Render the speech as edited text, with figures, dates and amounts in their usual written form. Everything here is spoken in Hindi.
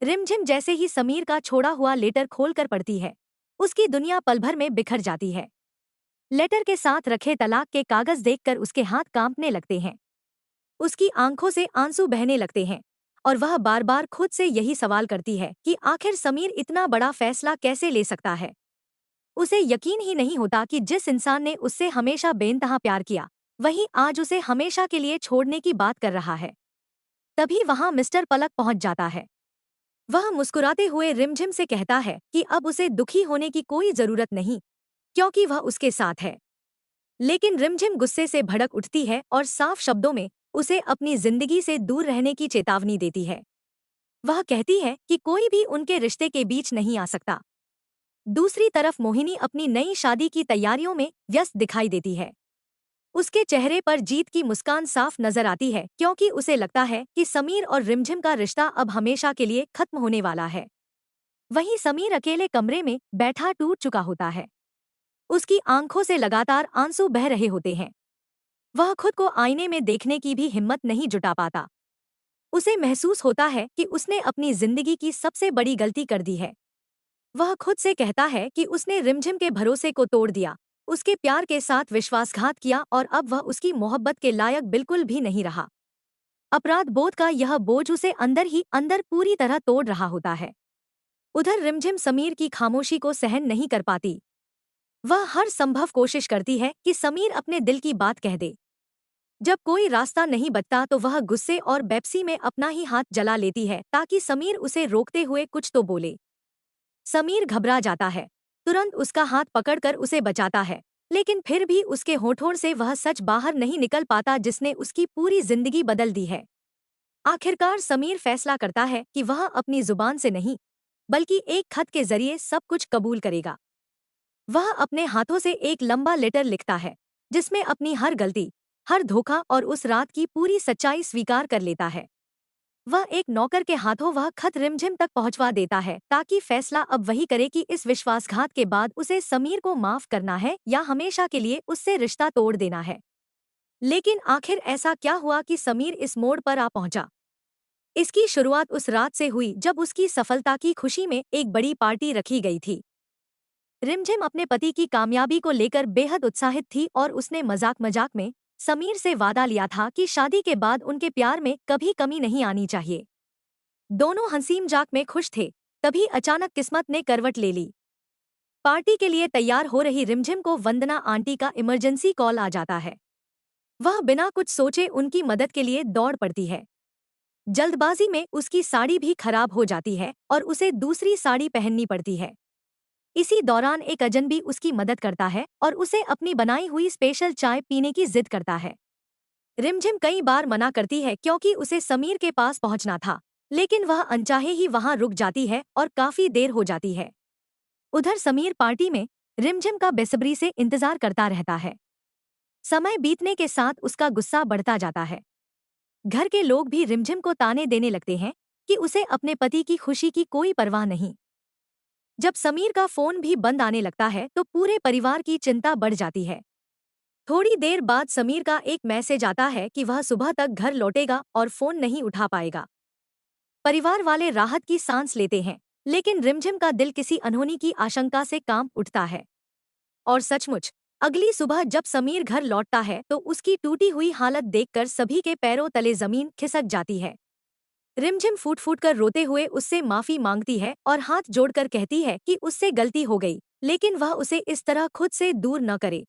रिमझिम जैसे ही समीर का छोड़ा हुआ लेटर खोलकर पढ़ती है, उसकी दुनिया पल भर में बिखर जाती है। लेटर के साथ रखे तलाक के कागज देखकर उसके हाथ कांपने लगते हैं। उसकी आंखों से आंसू बहने लगते हैं और वह बार बार खुद से यही सवाल करती है कि आखिर समीर इतना बड़ा फैसला कैसे ले सकता है। उसे यकीन ही नहीं होता कि जिस इंसान ने उससे हमेशा बेइंतहा प्यार किया, वही आज उसे हमेशा के लिए छोड़ने की बात कर रहा है। तभी वहां मिस्टर पलक पहुंच जाता है। वह मुस्कुराते हुए रिमझिम से कहता है कि अब उसे दुखी होने की कोई जरूरत नहीं, क्योंकि वह उसके साथ है। लेकिन रिमझिम गुस्से से भड़क उठती है और साफ शब्दों में उसे अपनी जिंदगी से दूर रहने की चेतावनी देती है। वह कहती है कि कोई भी उनके रिश्ते के बीच नहीं आ सकता। दूसरी तरफ मोहिनी अपनी नई शादी की तैयारियों में व्यस्त दिखाई देती है। उसके चेहरे पर जीत की मुस्कान साफ नजर आती है, क्योंकि उसे लगता है कि समीर और रिमझिम का रिश्ता अब हमेशा के लिए खत्म होने वाला है। वहीं समीर अकेले कमरे में बैठा टूट चुका होता है। उसकी आंखों से लगातार आंसू बह रहे होते हैं। वह खुद को आईने में देखने की भी हिम्मत नहीं जुटा पाता। उसे महसूस होता है कि उसने अपनी जिंदगी की सबसे बड़ी गलती कर दी है। वह खुद से कहता है कि उसने रिमझिम के भरोसे को तोड़ दिया, उसके प्यार के साथ विश्वासघात किया और अब वह उसकी मोहब्बत के लायक बिल्कुल भी नहीं रहा। अपराध बोध का यह बोझ उसे अंदर ही अंदर पूरी तरह तोड़ रहा होता है। उधर रिमझिम समीर की खामोशी को सहन नहीं कर पाती। वह हर संभव कोशिश करती है कि समीर अपने दिल की बात कह दे। जब कोई रास्ता नहीं बचता तो वह गुस्से और बेपसी में अपना ही हाथ जला लेती है ताकि समीर उसे रोकते हुए कुछ तो बोले। समीर घबरा जाता है, तुरंत उसका हाथ पकड़कर उसे बचाता है, लेकिन फिर भी उसके होठों से वह सच बाहर नहीं निकल पाता जिसने उसकी पूरी जिंदगी बदल दी है। आखिरकार समीर फैसला करता है कि वह अपनी जुबान से नहीं, बल्कि एक खत के जरिए सब कुछ कबूल करेगा। वह अपने हाथों से एक लंबा लेटर लिखता है, जिसमें अपनी हर गलती, हर धोखा और उस रात की पूरी सच्चाई स्वीकार कर लेता है। वह एक नौकर के हाथों वह खत रिमझिम तक पहुंचवा देता है ताकि फैसला अब वही करे कि इस विश्वासघात के बाद उसे समीर को माफ करना है या हमेशा के लिए उससे रिश्ता तोड़ देना है। लेकिन आखिर ऐसा क्या हुआ कि समीर इस मोड़ पर आ पहुंचा? इसकी शुरुआत उस रात से हुई जब उसकी सफलता की खुशी में एक बड़ी पार्टी रखी गई थी। रिमझिम अपने पति की कामयाबी को लेकर बेहद उत्साहित थी और उसने मजाक मजाक में समीर से वादा लिया था कि शादी के बाद उनके प्यार में कभी कमी नहीं आनी चाहिए। दोनों हंसी मजाक में खुश थे, तभी अचानक किस्मत ने करवट ले ली। पार्टी के लिए तैयार हो रही रिमझिम को वंदना आंटी का इमरजेंसी कॉल आ जाता है। वह बिना कुछ सोचे उनकी मदद के लिए दौड़ पड़ती है। जल्दबाजी में उसकी साड़ी भी खराब हो जाती है और उसे दूसरी साड़ी पहननी पड़ती है। इसी दौरान एक अजनबी उसकी मदद करता है और उसे अपनी बनाई हुई स्पेशल चाय पीने की जिद करता है। रिमझिम कई बार मना करती है क्योंकि उसे समीर के पास पहुंचना था, लेकिन वह अनचाहे ही वहां रुक जाती है और काफी देर हो जाती है। उधर समीर पार्टी में रिमझिम का बेसब्री से इंतजार करता रहता है। समय बीतने के साथ उसका गुस्सा बढ़ता जाता है। घर के लोग भी रिमझिम को ताने देने लगते हैं कि उसे अपने पति की खुशी की कोई परवाह नहीं। जब समीर का फोन भी बंद आने लगता है तो पूरे परिवार की चिंता बढ़ जाती है। थोड़ी देर बाद समीर का एक मैसेज आता है कि वह सुबह तक घर लौटेगा और फोन नहीं उठा पाएगा। परिवार वाले राहत की सांस लेते हैं, लेकिन रिमझिम का दिल किसी अनहोनी की आशंका से कांप उठता है। और सचमुच, अगली सुबह जब समीर घर लौटता है तो उसकी टूटी हुई हालत देखकर सभी के पैरों तले जमीन खिसक जाती है। रिमझिम फूट फूट कर रोते हुए उससे माफी मांगती है और हाथ जोड़कर कहती है कि उससे गलती हो गई, लेकिन वह उसे इस तरह खुद से दूर न करे।